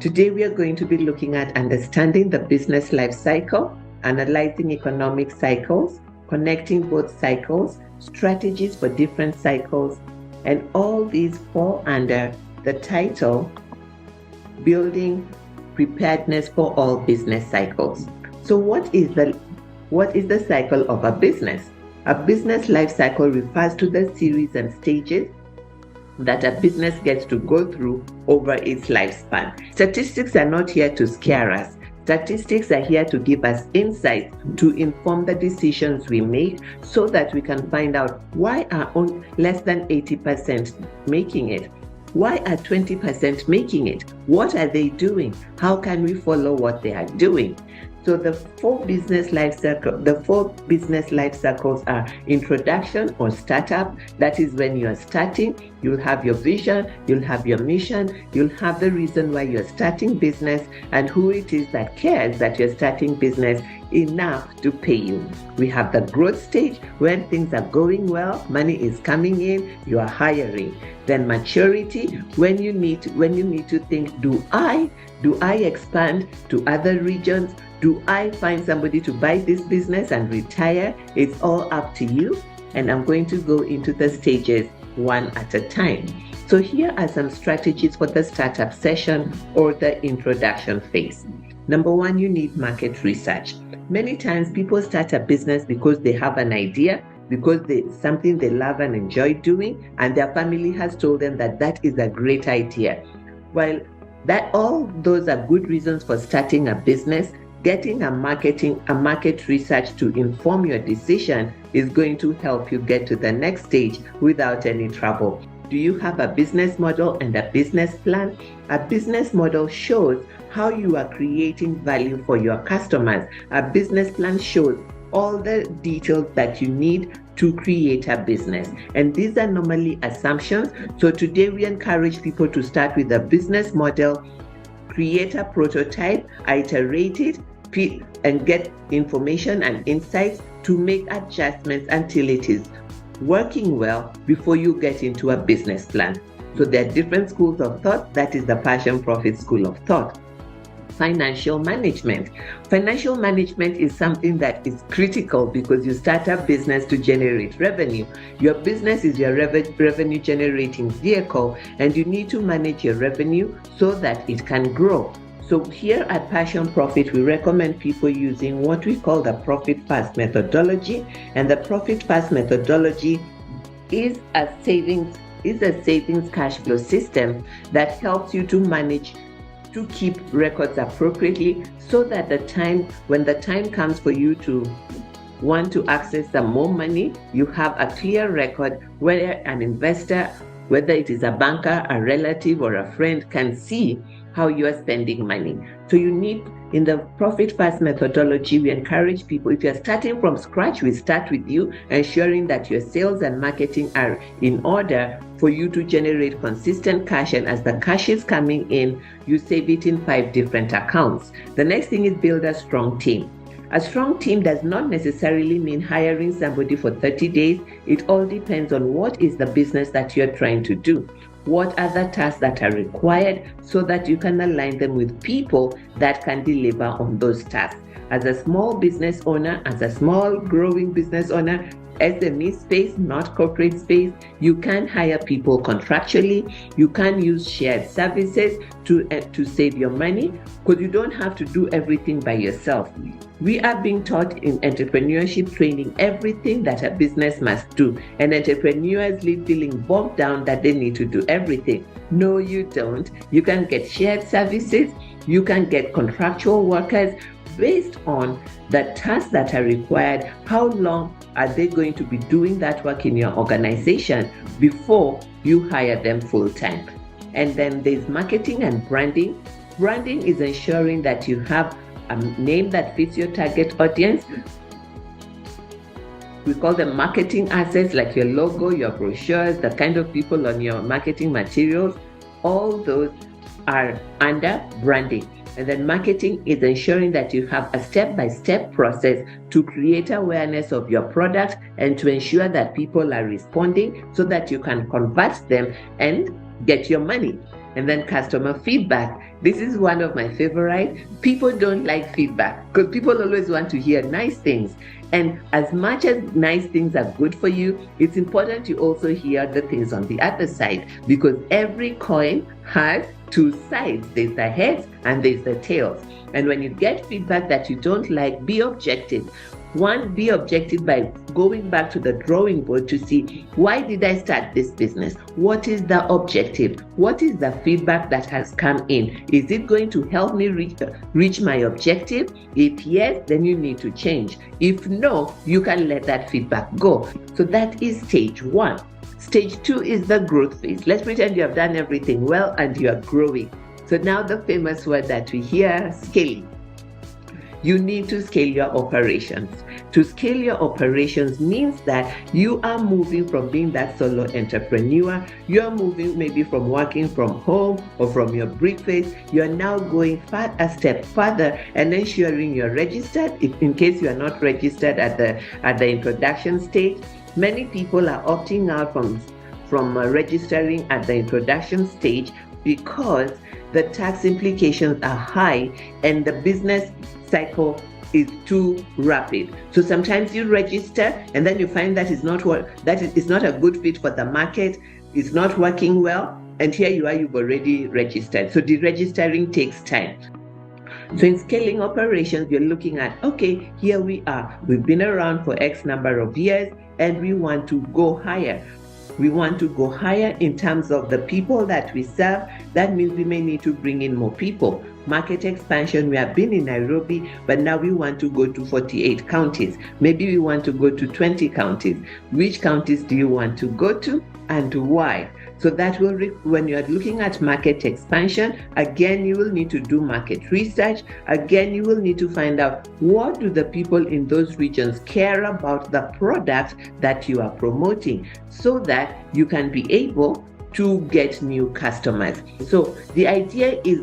Today we are going to be looking at understanding the business life cycle, analyzing economic cycles, connecting both cycles, strategies for different cycles, and all these fall under the title Building Preparedness for All Business Cycles. So what is the cycle of a business? A business life cycle refers to the series and stages that a business gets to go through over its lifespan. Statistics are not here to scare us. Statistics are here to give us insights to inform the decisions we make so that we can find out why are less than 80% making it. Why are 20% making it? What are they doing? How can we follow what they are doing? So the four business life cycles are introduction or startup. That is when you are starting. You'll have your vision, you'll have your mission, you'll have the reason why you're starting business and who it is that cares that you're starting business enough to pay you. We have the growth stage when things are going well, money is coming in, you are hiring. Then maturity, when you need to think, do I expand to other regions? Do I find somebody to buy this business and retire? It's all up to you. And I'm going to go into the stages one at a time. So here are some strategies for the startup session or the introduction phase. Number one, you need market research. Many times people start a business because they have an idea, because it's something they love and enjoy doing, and their family has told them that is a great idea. While all those are good reasons for starting a business, getting a market research to inform your decision is going to help you get to the next stage without any trouble. Do you have a business model and a business plan? A business model shows how you are creating value for your customers. A business plan shows all the details that you need to create a business. And these are normally assumptions. So today we encourage people to start with a business model, create a prototype, iterate it, and get information and insights to make adjustments until it is working well before you get into a business plan. So there are different schools of thought. That is the Passion Profit School of Thought. Financial management. Financial management is something that is critical because you start a business to generate revenue. Your business is your revenue generating vehicle, and you need to manage your revenue so that it can grow. So here at Passion Profit, we recommend people using what we call the Profit Fast methodology. And the Profit Fast methodology is a savings cash flow system that helps you to keep records appropriately so that when the time comes for you to want to access some more money, you have a clear record where an investor, whether it is a banker, a relative, or a friend, can see how you are spending money. So in the Profit Fast methodology, we encourage people, if you're starting from scratch, we start with you, ensuring that your sales and marketing are in order for you to generate consistent cash. And as the cash is coming in, you save it in 5 different accounts. The next thing is build a strong team. A strong team does not necessarily mean hiring somebody for 30 days. It all depends on what is the business that you're trying to do. What are the tasks that are required so that you can align them with people that can deliver on those tasks. As a small business owner, as a small growing business owner, SME space, not corporate space, you can hire people contractually. You can use shared services to save your money because you don't have to do everything by yourself. We are being taught in entrepreneurship training everything that a business must do, and entrepreneurs live feeling bogged down that they need to do everything. No, you don't. You can get shared services. You can get contractual workers based on the tasks that are required. How long are they going to be doing that work in your organization before you hire them full time? And then there's marketing and branding. Branding is ensuring that you have a name that fits your target audience. We call them marketing assets, like your logo, your brochures, the kind of people on your marketing materials. All those are under branding. And then marketing is ensuring that you have a step-by-step process to create awareness of your product and to ensure that people are responding so that you can convert them and get your money. And then customer feedback. This is one of my favorite. People don't like feedback because people always want to hear nice things. And as much as nice things are good for you, it's important to also hear the things on the other side, because every coin has two sides. There's the heads and there's the tails. And when you get feedback that you don't like, be objective. One, be objective by going back to the drawing board to see, why did I start this business? What is the objective? What is the feedback that has come in? Is it going to help me reach my objective? If yes, then you need to change. If no, you can let that feedback go. So that is stage one. Stage two is the growth phase. Let's pretend you have done everything well and you are growing. So now the famous word that we hear, scaling. You need to scale your operations. To scale your operations means that you are moving from being that solo entrepreneur. You are moving maybe from working from home or from your briefcase. You are now going a step further and ensuring you're registered. If in case you are not registered at the introduction stage, many people are opting out from registering at the introduction stage because the tax implications are high and the business cycle is too rapid. So sometimes you register and then you find that it's not a good fit for the market, it's not working well, and here you are, you've already registered. So deregistering takes time. So in scaling operations, you're looking at, okay, here we are. We've been around for X number of years and we want to go higher. We want to go higher in terms of the people that we serve. That means we may need to bring in more people. Market expansion, we have been in Nairobi, but now we want to go to 48 counties. Maybe we want to go to 20 counties. Which counties do you want to go to and why? So that will, when you are looking at market expansion, again, you will need to do market research. Again, you will need to find out, what do the people in those regions care about the product that you are promoting, so that you can be able to get new customers. So the idea is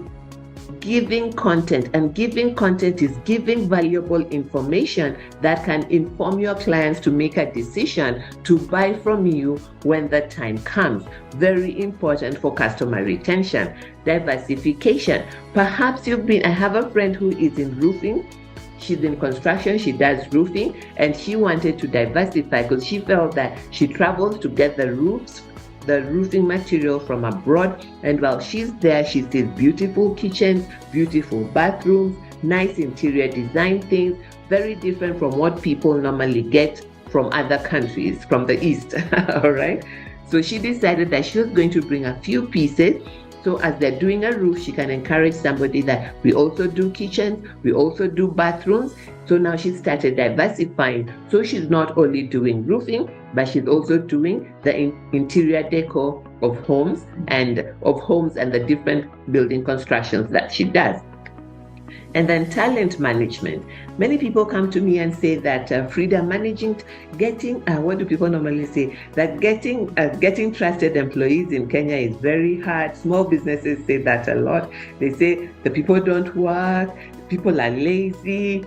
giving content, and giving content is giving valuable information that can inform your clients to make a decision to buy from you when the time comes. Very important for customer retention. Diversification. Perhaps I have a friend who is in roofing. She's in construction, she does roofing, and she wanted to diversify because she felt that she travels to get the roofing material from abroad, and while she's there, she sees beautiful kitchens, beautiful bathrooms, nice interior design things, very different from what people normally get from other countries, from the East. All right. So she decided that she was going to bring a few pieces. So as they're doing a roof, she can encourage somebody that we also do kitchens, we also do bathrooms. So now she started diversifying. So she's not only doing roofing, but she's also doing the interior decor of homes and the different building constructions that she does. And then talent management. Many people come to me and say that Frida, what do people normally say? That getting trusted employees in Kenya is very hard. Small businesses say that a lot. They say the people don't work, people are lazy.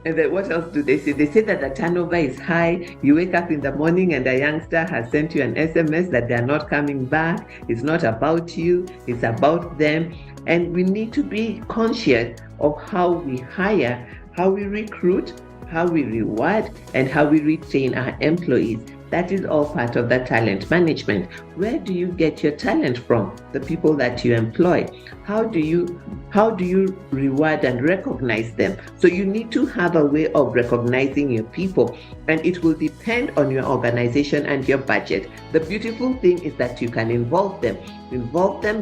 And then what else do they say? They say that the turnover is high. You wake up in the morning and a youngster has sent you an SMS that they're not coming back. It's not about you, it's about them. And we need to be conscious of how we hire, how we recruit, how we reward, and how we retain our employees. That is all part of the talent management. Where do you get your talent from? The people that you employ. How do you reward and recognize them? So you need to have a way of recognizing your people, and it will depend on your organization and your budget. The beautiful thing is that you can involve them,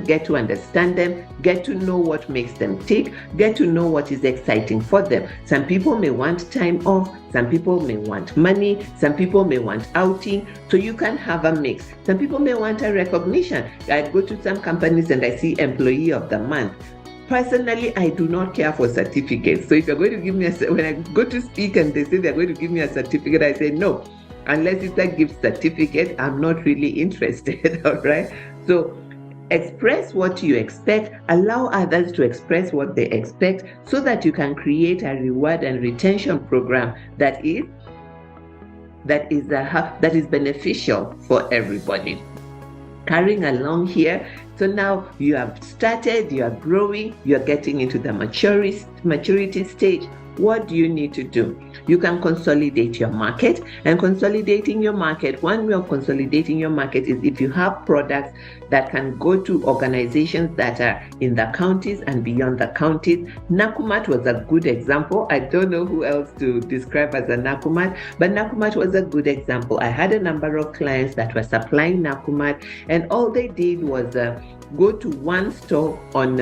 get to understand them, get to know what makes them tick, get to know what is exciting for them. Some people may want time off, some people may want money, some people may want outing, so you can have a mix. Some people may want a recognition. I go to some companies and I see employee of the month. Personally, I do not care for certificates. So if you're going to give me when I go to speak and they say they're going to give me a certificate, I say no. Unless it's a gift certificate, I'm not really interested. All right. So express what you expect, allow others to express what they expect, so that you can create a reward and retention program that is beneficial for everybody. Carrying along here, So now you have started, you are growing, you are getting into the maturity stage. What do you need to do? You can consolidate your market, and consolidating your market, one way of consolidating your market is if you have products that can go to organizations that are in the counties and beyond the counties. Nakumat was a good example. I don't know who else to describe as a Nakumat, but Nakumat was a good example. I had a number of clients that were supplying Nakumat, and all they did was go to one store on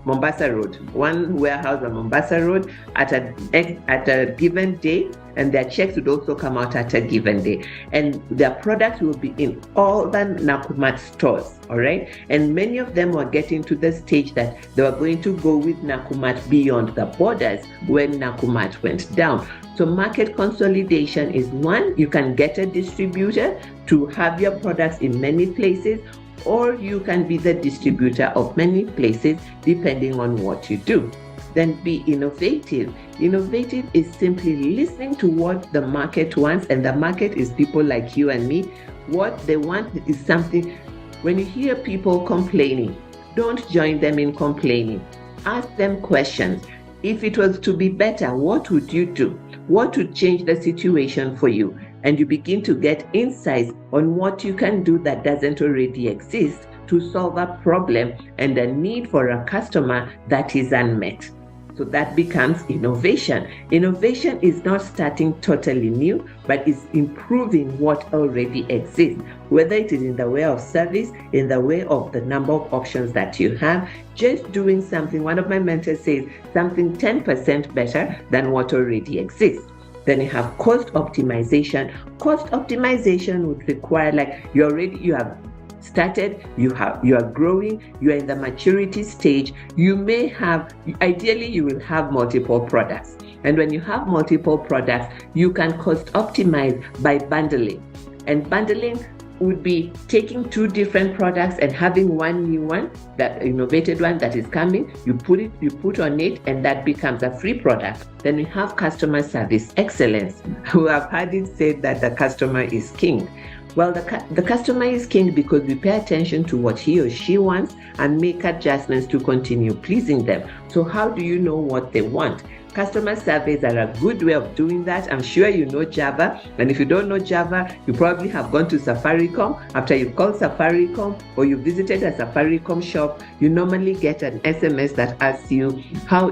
Mombasa Road, one warehouse on Mombasa Road at a given day, and their checks would also come out at a given day. And their products will be in all the Nakumat stores, all right? And many of them were getting to the stage that they were going to go with Nakumat beyond the borders when Nakumat went down. So market consolidation is one. You can get a distributor to have your products in many places, or you can be the distributor of many places depending on what you do. Then be innovative. Innovative is simply listening to what the market wants, and the market is people like you and me. What they want is something. When you hear people complaining, don't join them in complaining. Ask them questions. If it was to be better, what would you do? What would change the situation for you? And you begin to get insights on what you can do that doesn't already exist to solve a problem and a need for a customer that is unmet. So that becomes innovation. Innovation is not starting totally new, but is improving what already exists, whether it is in the way of service, in the way of the number of options that you have, just doing something. One of my mentors says something 10% better than what already exists. Then you have cost optimization. Cost optimization would require, like, you have started, you are growing, you are in the maturity stage. You may have, ideally you will have multiple products. And when you have multiple products, you can cost optimize by bundling. And bundling would be taking two different products and having one new one, that innovated one that is coming, you put on it, and that becomes a free product. Then we have customer service excellence. We have heard it said that the customer is king. Well, the customer is king because we pay attention to what he or she wants and make adjustments to continue pleasing them. So how do you know what they want? Customer surveys are a good way of doing that. I'm sure you know Java, and if you don't know Java, you probably have gone to Safaricom. After you've called Safaricom or you visited a Safaricom shop, you normally get an SMS that asks you, how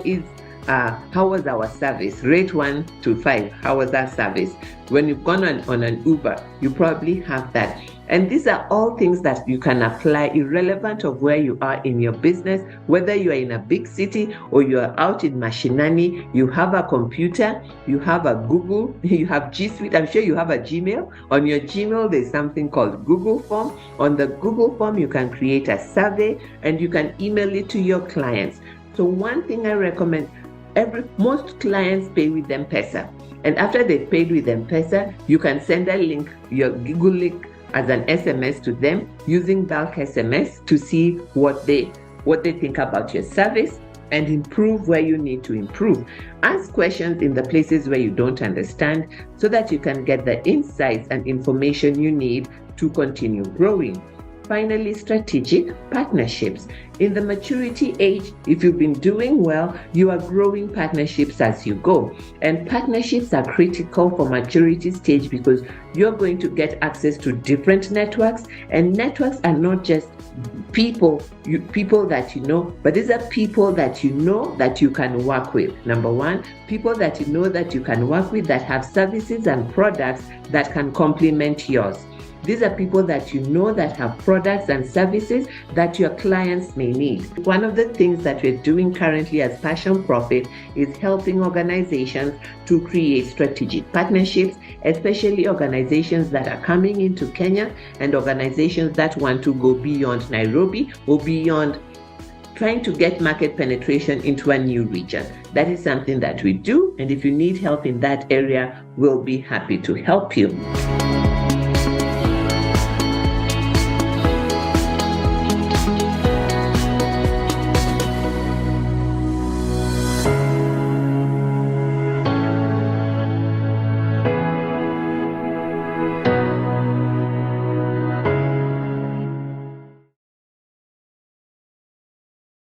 was our service? Rate 1 to 5. How was our service? When you've gone on an Uber, you probably have that. And these are all things that you can apply irrelevant of where you are in your business, whether you are in a big city or you are out in Mashinani, you have a computer, you have a Google, you have G Suite, I'm sure you have a Gmail. On your Gmail, there's something called Google Form. On the Google Form, you can create a survey and you can email it to your clients. So one thing I recommend, most clients pay with M-Pesa. And after they've paid with M-Pesa, you can send a link, your Google link, as an SMS to them using bulk SMS to see what they think about your service and improve where you need to improve. Ask questions in the places where you don't understand so that you can get the insights and information you need to continue growing. Finally, strategic partnerships. In the maturity age, if you've been doing well, you are growing partnerships as you go. And partnerships are critical for maturity stage because you're going to get access to different networks. And networks are not just people that you know, but these are people that you know that you can work with. Number one, people that you know that you can work with that have services and products that can complement yours. These are people that you know that have products and services that your clients may need. One of the things that we're doing currently as Passion Profit is helping organizations to create strategic partnerships, especially organizations that are coming into Kenya and organizations that want to go beyond Nairobi or beyond trying to get market penetration into a new region. That is something that we do, and if you need help in that area, we'll be happy to help you.